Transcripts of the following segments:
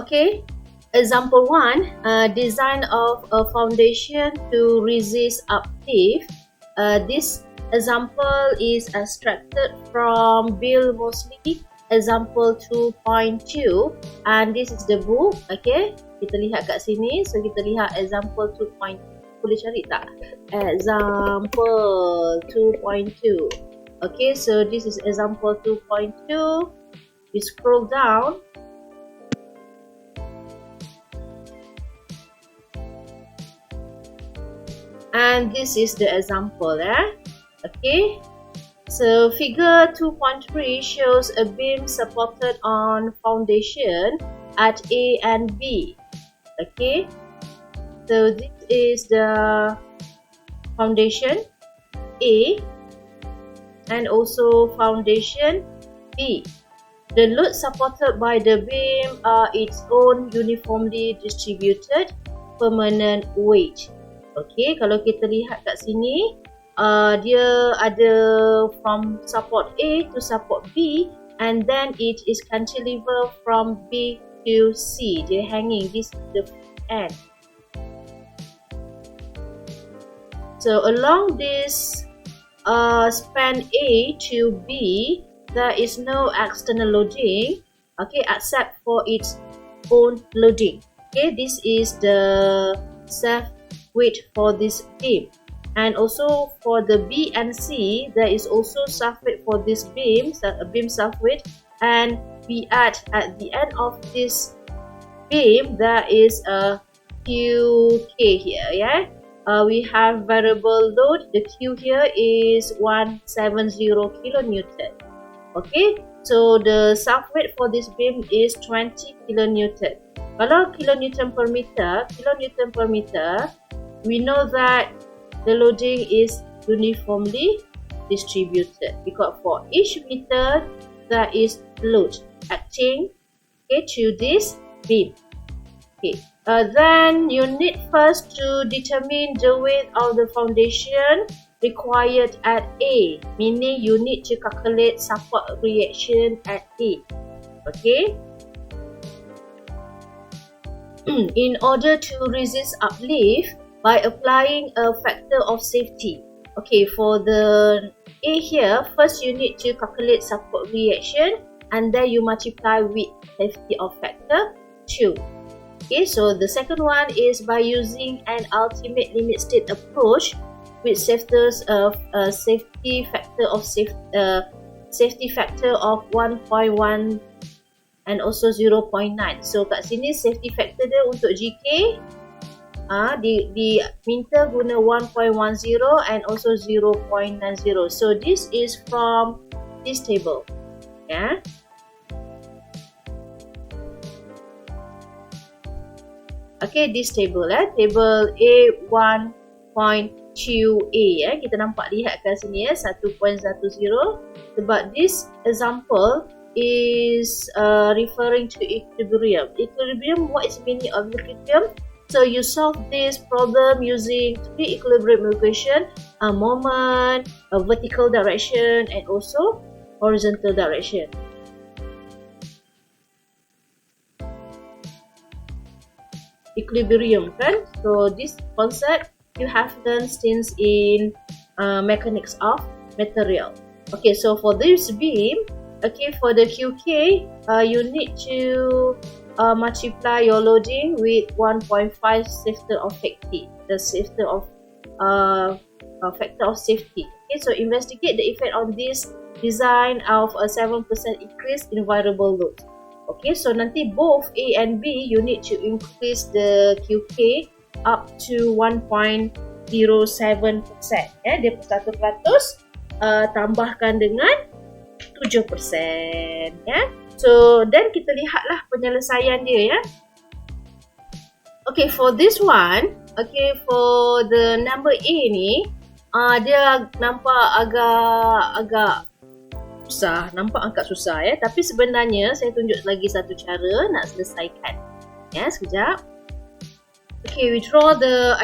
Okay, example 1, design of a foundation to resist uplift. This example is extracted from Bill Mosley, example 2.2, and this is the book. Okay, kita lihat kat sini. So kita lihat example 2.2. Boleh cari tak? Example 2.2. Okay, so this is example 2.2. We scroll down. And this is the example. Okay, so figure 2.3 shows a beam supported on foundation at A and B. Okay, so this is the foundation A and also foundation B. The load supported by the beam are its own uniformly distributed permanent weight. Okay, kalau kita lihat kat sini, dia ada from support A to support B, and then it is cantilever from B to C. Dia hanging, this is the end. So along this span A to B, there is no external loading, okay, except for its own loading. Okay, this is the self weight for this beam, and also for the B and C, there is also self weight for this beam, beam self weight, and we add at the end of this beam there is a QK here. Yeah, we have variable load. The Q here is 170 kilonewton. Okay, so the self weight for this beam is 20 kilonewton. Kalau kilonewton per meter, we know that the loading is uniformly distributed because for each meter there is load acting, okay, to this beam. Okay, then you need first to determine the weight of the foundation required at A, meaning you need to calculate support reaction at A. Okay, in order to resist uplift by applying a factor of safety. Okay, for the A here, first you need to calculate support reaction, and then you multiply with safety of factor 2. Okay, so the second one is by using an ultimate limit state approach with safety factor of 1.1 and also 0.9. So kat sini safety factor dia untuk GK diminta guna 1.10 and also 0.90. So this is from this table. Yeah. Okay, this table table A1.2A kita nampak lihat kat sini 1.10, sebab this example is referring to equilibrium. Equilibrium, what is the meaning of equilibrium? So you solve this problem using three equilibrium equation: a moment, a vertical direction, and also horizontal direction. Equilibrium, kan? So this concept you have learned since in mechanics of material. Okay, so for this beam, okay, for the QK, you need to multiply your loading with 1.5 factor of safety, the factor of safety. Okay, so investigate the effect on this design of a 7% increase in variable load. Okay, so nanti both A and B, you need to increase the QK up to 1.07%. Dia 1% tambahkan dengan 7%. So then kita lihatlah penyelesaian dia Okay, for this one, okay, for the number A ni, dia nampak agak susah tapi sebenarnya saya tunjuk lagi satu cara nak selesaikan. Sekejap. Okay, we draw the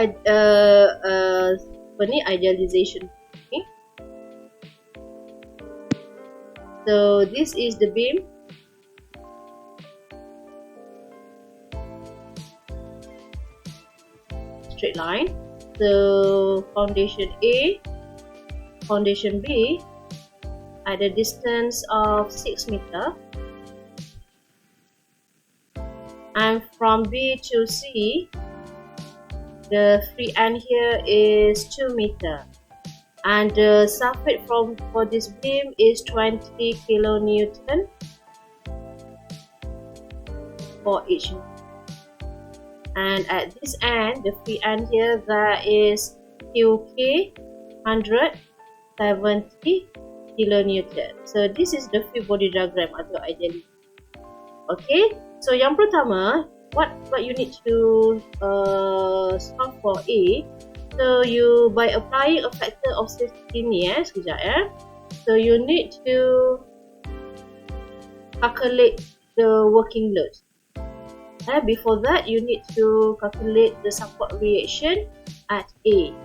idealization. Okay. So this is the beam. straight line. So foundation A, foundation B at a distance of 6 meter, and from B to C the free end here is 2 meter, and the surface for this beam is 20 kilonewton for each meter. And at this end, the free end here, that is QK 170 kilonewton. So this is the free body diagram atau ideally. Okay, so yang pertama, what you need to solve for A. So you, by applying a factor of safety ni sekejap so you need to calculate the working load. Before that, you need to calculate the support reaction at A.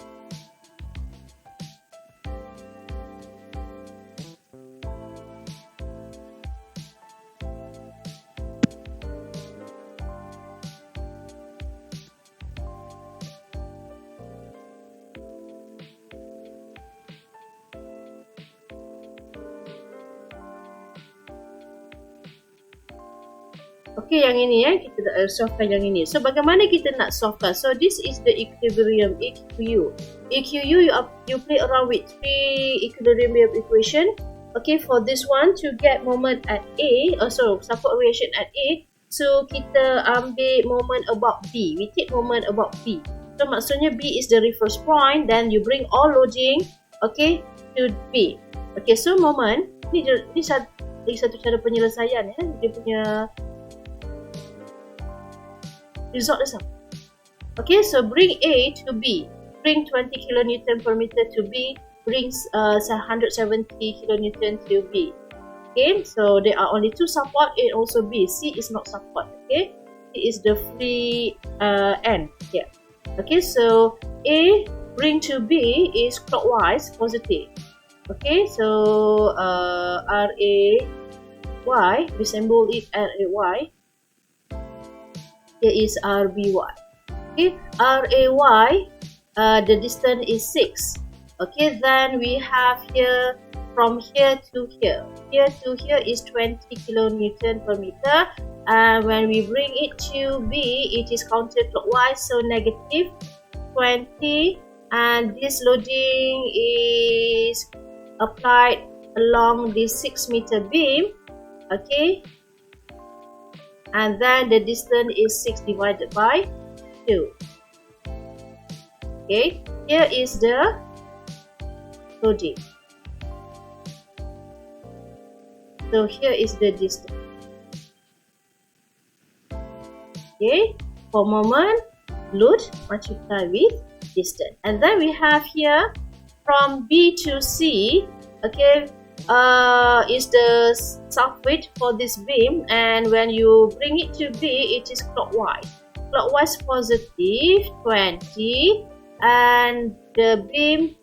Okay, yang ini kita nak solvekan yang ini. So bagaimana kita nak solvekan? So this is the equilibrium EQU. EQU you play around with 3 equilibrium equation. Okay, for this one to get moment at A, support reaction at A. So kita ambil moment about B. We take moment about B. So maksudnya B is the reference point. Then you bring all loading, okay, to B. Okay, so moment ni satu cara penyelesaian dia punya result is up. Okay, so bring A to B, bring 20 kilonewton per meter to B, brings 170 kilonewton to B. Okay, so there are only 2 support, A and also B. C is not support. Okay, C is the free end here. Okay, so A bring to B is clockwise positive. Okay, so RAY, we symbol it RAY. Here is RBY. Okay, RAY, the distance is 6. Okay, then we have here from here to here. Here to here is 20 kilonewton per meter. And when we bring it to B, it is counterclockwise, so negative 20. And this loading is applied along this 6 meter beam. Okay. And then the distance is 6 divided by 2. Okay, here is the loading. So here is the distance. Okay, for moment, load multiply with distance. And then we have here from B to C, okay, is the surface for this beam, and when you bring it to B, it is clockwise. Clockwise positive 20, and the beam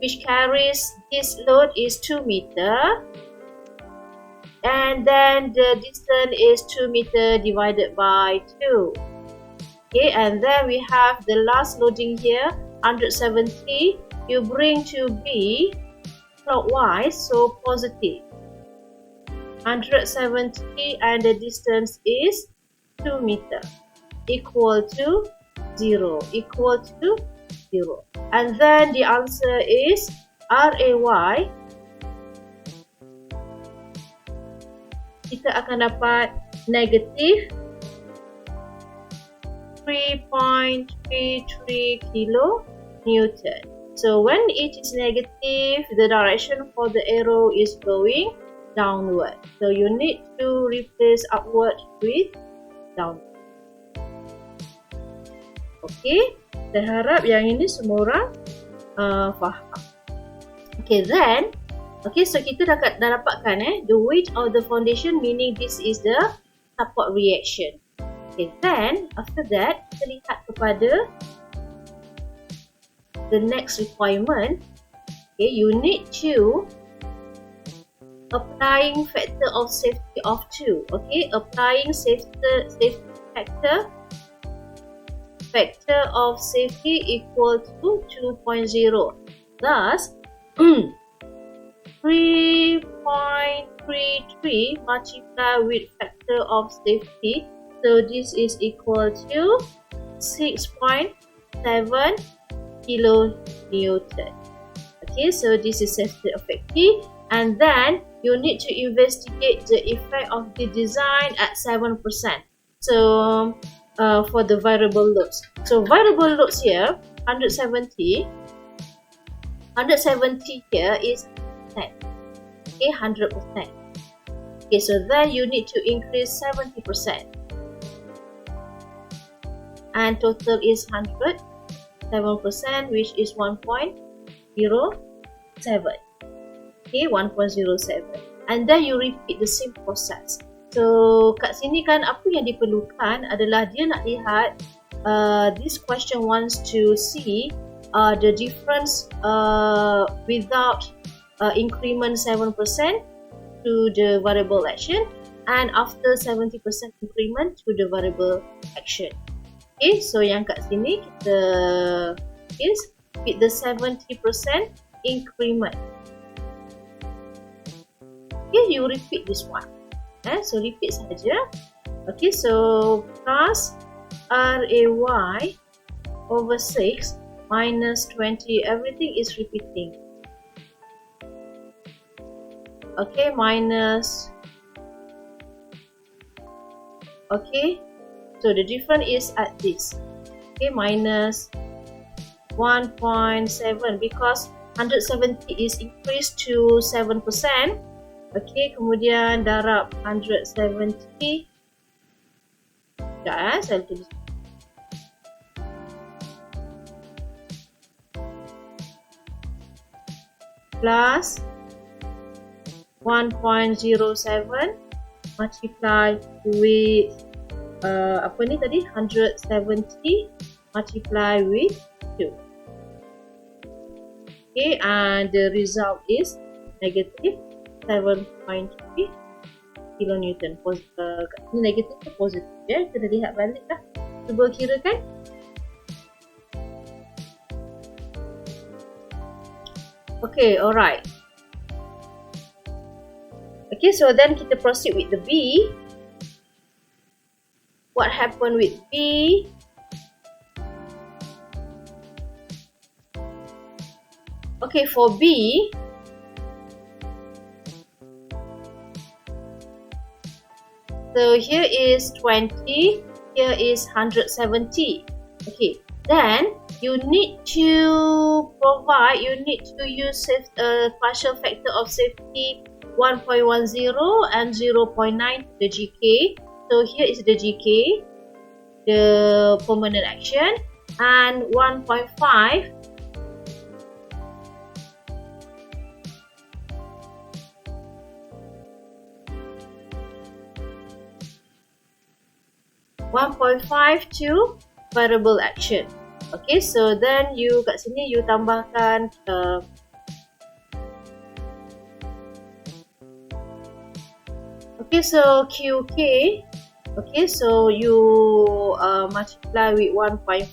which carries this load is 2 meter, and then the distance is 2 meter divided by 2. Okay, and then we have the last loading here 170. You bring to B clockwise, so positive 170, and the distance is 2 meter, equal to 0, and then the answer is RAY. Kita akan dapat negative 3.33 kilonewton. So when it is negative, the direction for the arrow is going downward. So you need to replace upward with downward. Okay, saya harap yang ini semua orang faham. Okay, then, okay, so kita dah dapatkan the weight of the foundation, meaning this is the support reaction. Okay, then after that, kita lihat kepada the next requirement. Okay, you need to applying factor of safety of 2. Okay, applying safety factor of safety equal to 2.0. Thus, 3.33 multiplied with factor of safety, so this is equal to 6.7 kilonewton. Okay, so this is safety effective, and then you need to investigate the effect of the design at 7%. So for the variable loads, so variable loads here 170 here is 10, okay, 100%. Okay, so then you need to increase 70%, and total is 100, 7%, which is 1.07. Okay, 1.07, and then you repeat the same process. So kat sini kan apa yang diperlukan adalah dia nak lihat this question wants to see the difference without increment 7% to the variable action, and after 70% increment to the variable action. Okay, so yang kat sini kita is with the 70% increment. Okay, you repeat this one. So repeat saja. Okay, so plus RAY over 6 minus 20, everything is repeating. Okay, minus. Okay, so the difference is at this. Okay, minus 1.7 because 170 is increased to 7%. Okay, kemudian darab 170. Sekejap, saya tulis. Plus 1.07 multiply with apa ni tadi, 170 multiply with 2. Okay, and the result is negative 7.3 kilonewton. Ini negatif ke positif ya? Kita dah lihat balik lah. Cuba kira kan. Okay, alright. Okay, so then kita proceed with the B. What happened with B? Okay, for B, so here is 20, here is 170. Okay, then you need to provide, you need to use partial factor of safety 1.10 and 0.9 the GK. So here is the GK, the permanent action, and 1.5 to variable action. Okay, so then you kat sini you tambahkan okay, so QK. Okay, so you multiply with 1.5.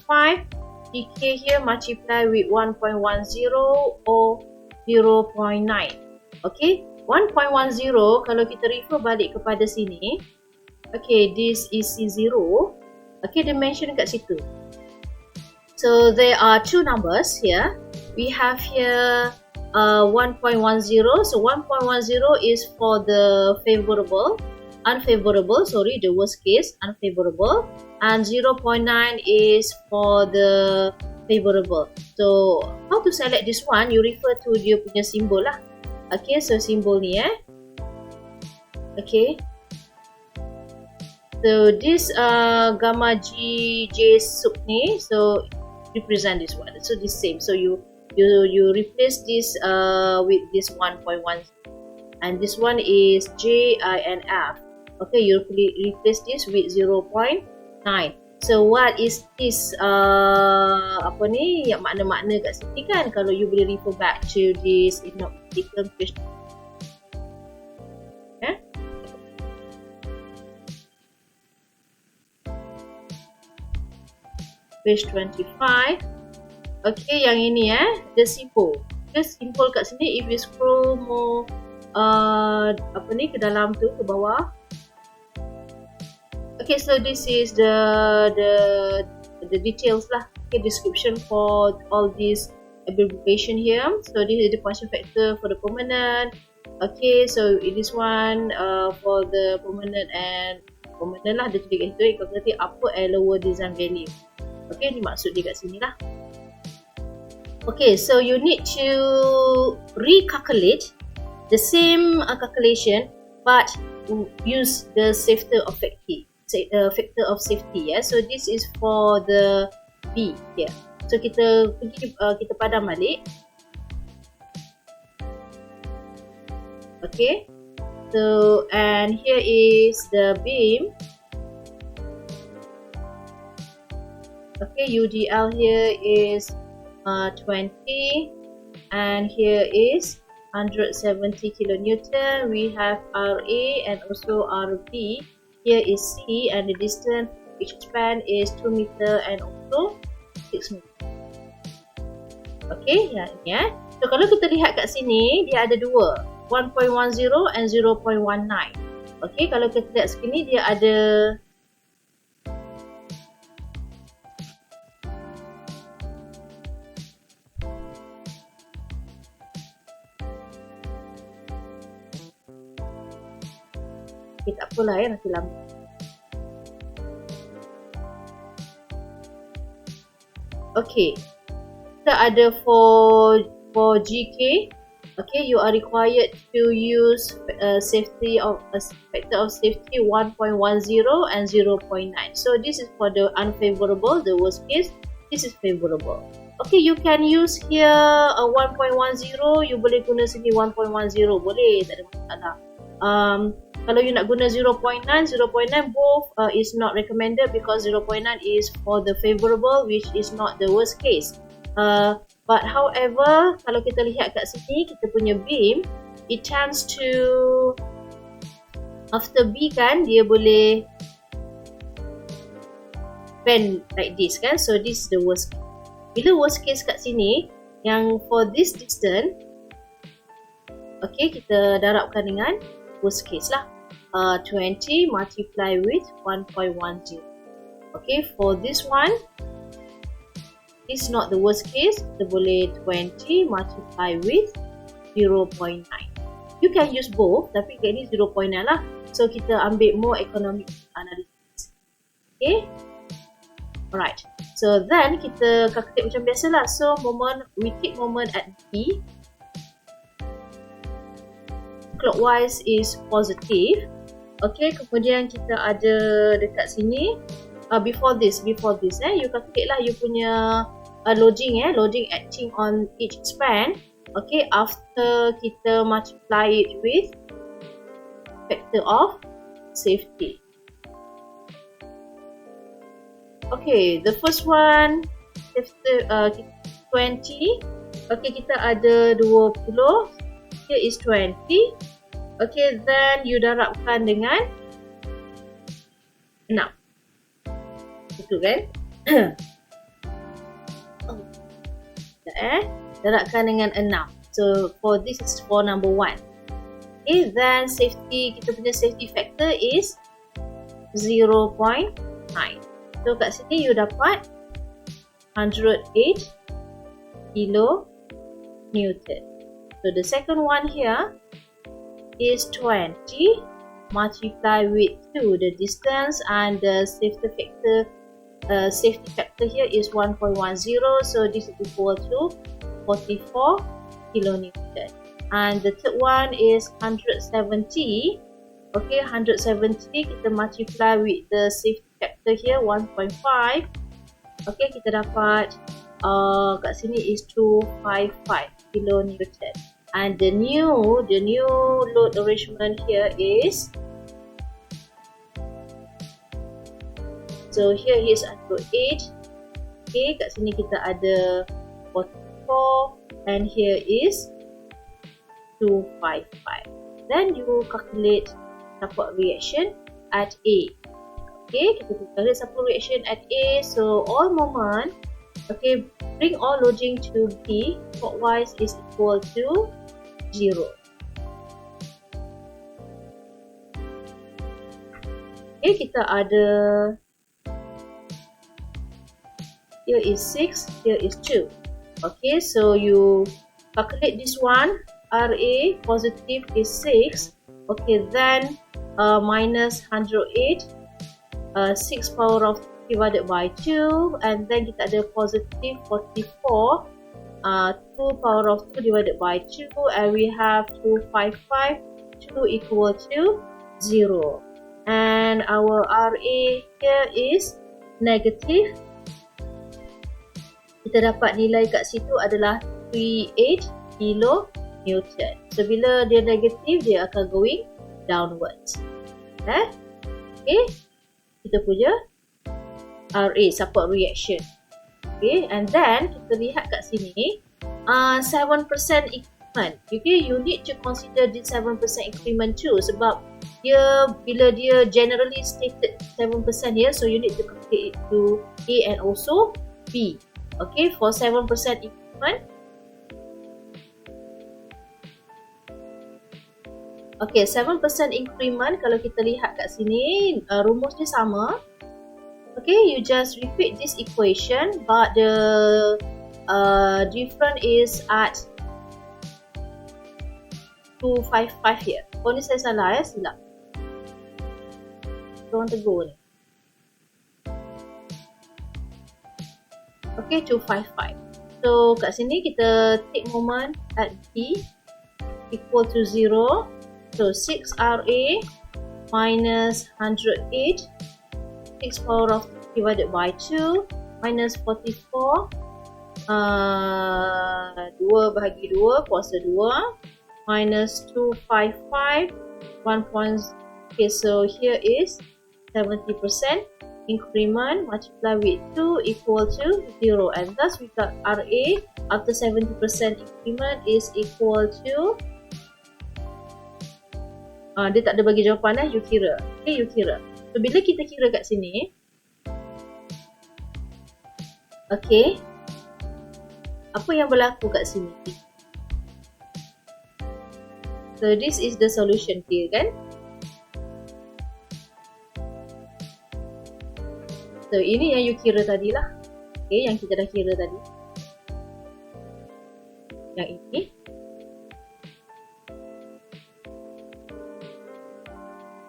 GK here multiply with 1.10 or 0.9. Okay, 1.10 kalau kita refer balik kepada sini. Okay, this is C0. Okay, dia mention kat situ. So there are two numbers here. We have here 1.10. So 1.10 is for the unfavorable, sorry, the worst case, unfavorable, and 0.9 is for the favorable. So how to select this one? You refer to dia punya simbol lah. Okay, so simbol ni Okay. So this gamma GJ sub ni, so represent this one. So this same. So you replace this with this 1.1, and this one is J, I, and F. Okay, you replace this with 0.9. So what is this apa ni yang makna-makna kat sini kan, kalau you boleh refer back to this inoptical question. page 25. Okay, yang ini the simple. Dia simple kat sini. If you scroll more ke dalam tu, ke bawah. Okay, so this is the details lah. Okay, description for all these abbreviation here. So this is the function factor for the permanent. Okay, so this one for the permanent and permanent lah, dia tulis itu calculate upper and lower design value. Okay, ni maksud dia kat sini lah. Okay, so you need to recalculate the same calculation but use the factor of safety. So this is for the B here. So kita padam balik. Okay, so and here is the beam. Okay, UDL here is 20 and here is 170 kilonewton. We have RA and also RB. Here is C and the distance each span is 2 meter and also 6 meter. Okay, ya. So kalau kita lihat kat sini, dia ada dua, 1.10 and 0.19. Okay, kalau kita lihat sini dia ada tak apalah nanti lama. Okay, kita ada for GK. Okay, you are required to use factor of safety 1.10 and 0.9. So this is for the unfavorable, the worst case. This is favorable. Okay, you can use here 1.10. You boleh guna sini 1.10, boleh, tak ada masalah. Kalau you nak guna 0.9 both is not recommended because 0.9 is for the favorable, which is not the worst case. But however, kalau kita lihat kat sini, kita punya beam, it tends to, after B kan, dia boleh bend like this kan. So this is the worst case. Bila worst case kat sini, yang for this distance, okay, kita darabkan dengan worst case lah. 20 multiply with 1.10. Okay, for this one, it's not the worst case. Kita boleh 20 multiply with 0.9. You can use both, tapi kat ni 0.9 lah. So kita ambil more economic analysis. Okay, alright. So then kita calculate macam biasa lah. So we take moment at B. Clockwise is positive. Okay, kemudian kita ada dekat sini before this you calculate lah you punya loading acting on each span. Okay, after kita multiply it with factor of safety. Okay, the first one 20. Okay, kita ada 20. Here is 20. Okay, then you darabkan dengan 6. Betul kan? Darabkan dengan 6. So for this is for number 1. Okay, then safety, kita punya safety factor is 0.9. So kat sini you dapat 108 kilonewton. So the second one here is 20 multiply with 2, the distance, and the safety factor here is 1.10. So this is equal to 44 kilonewton. And the third one is 170. Okay, 170 kita multiply with the safety factor here 1.5. Okay, kita dapat kat sini is 255 kilonewton. And the new load arrangement here is, so here is 108. Okay, kat sini kita ada 44 and here is 255. Then you calculate support reaction at A. Okay, kita calculate sample reaction at A. So all moment, okay, bring all loading to B clockwise is equal to 0. Okay, kita ada, here is 6, here is 2. Okay, so you calculate this one, RA positive is 6. Okay, then minus 108, 6 power of divided by 2, and then kita ada positive 44, 2 power of 2 divided by 2, and we have 255, 2 equal to 0. And our RA here is negative. Kita dapat nilai kat situ adalah 38 kilo Newton. So bila dia negatif, dia akan going downwards. Okay, kita punya RA support reaction. Okay, and then kita lihat kat sini 7% increment. Okay, you need to consider this 7% increment too, sebab dia bila dia generally stated 7% here, so you need to calculate it to A and also B. Okay, for 7% increment. Okay, 7% increment, kalau kita lihat kat sini, rumus dia sama. Okay, you just repeat this equation, but the difference is at 255 here. Oh, ni saya salah ya, silap. Don't want to go ni. Okay, 255. So, kat sini kita take moment at B equal to 0. So, 6RA minus 108, 6 power of divided by 2, minus 44, 2 bahagi 2, kuasa 2, minus 255, 1. Okay, so here is 70% increment multiply with 2 equal to 0, and thus we got RA after 70% increment is equal to dia tak ada bagi jawapan you kira. Okay, you kira. So bila kita kira kat sini, okay, apa yang berlaku kat sini? So this is the solution here kan. So ini yang you kira tadi lah. Okay, yang kita dah kira tadi. Yang ini.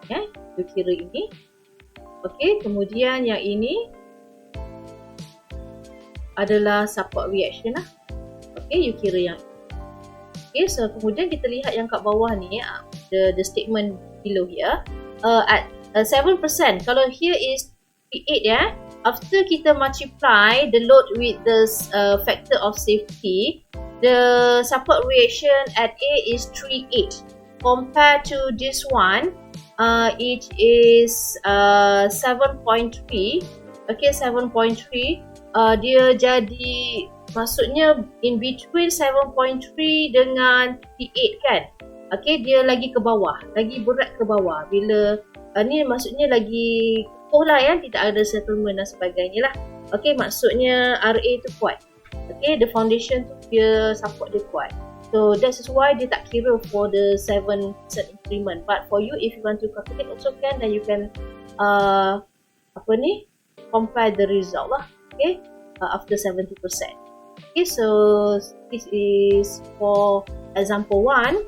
Ya, you kira ini. Okay, kemudian yang ini adalah support reaction lah. Okay, you kira yang ini. Okay, so kemudian kita lihat yang kat bawah ni, the statement below here. At 7%, kalau here is 38 ya. After kita multiply the load with the factor of safety, the support reaction at A is 38. Compared to this one, it is 7.3. Okay, 7.3. Dia jadi, maksudnya in between 7.3 dengan 38 kan. Okay, dia lagi ke bawah, lagi berat ke bawah. Bila ni maksudnya lagi kokoh lah ya, tidak ada settlement dan sebagainya lah. Okay, maksudnya RA tu kuat. Okay, the foundation tu dia support dia kuat. So that is why dia tak kira for the 7% increment. But for you, if you want to calculate also can, then you can compare the result lah. Okay, after 70%. Okay, so this is for example 1.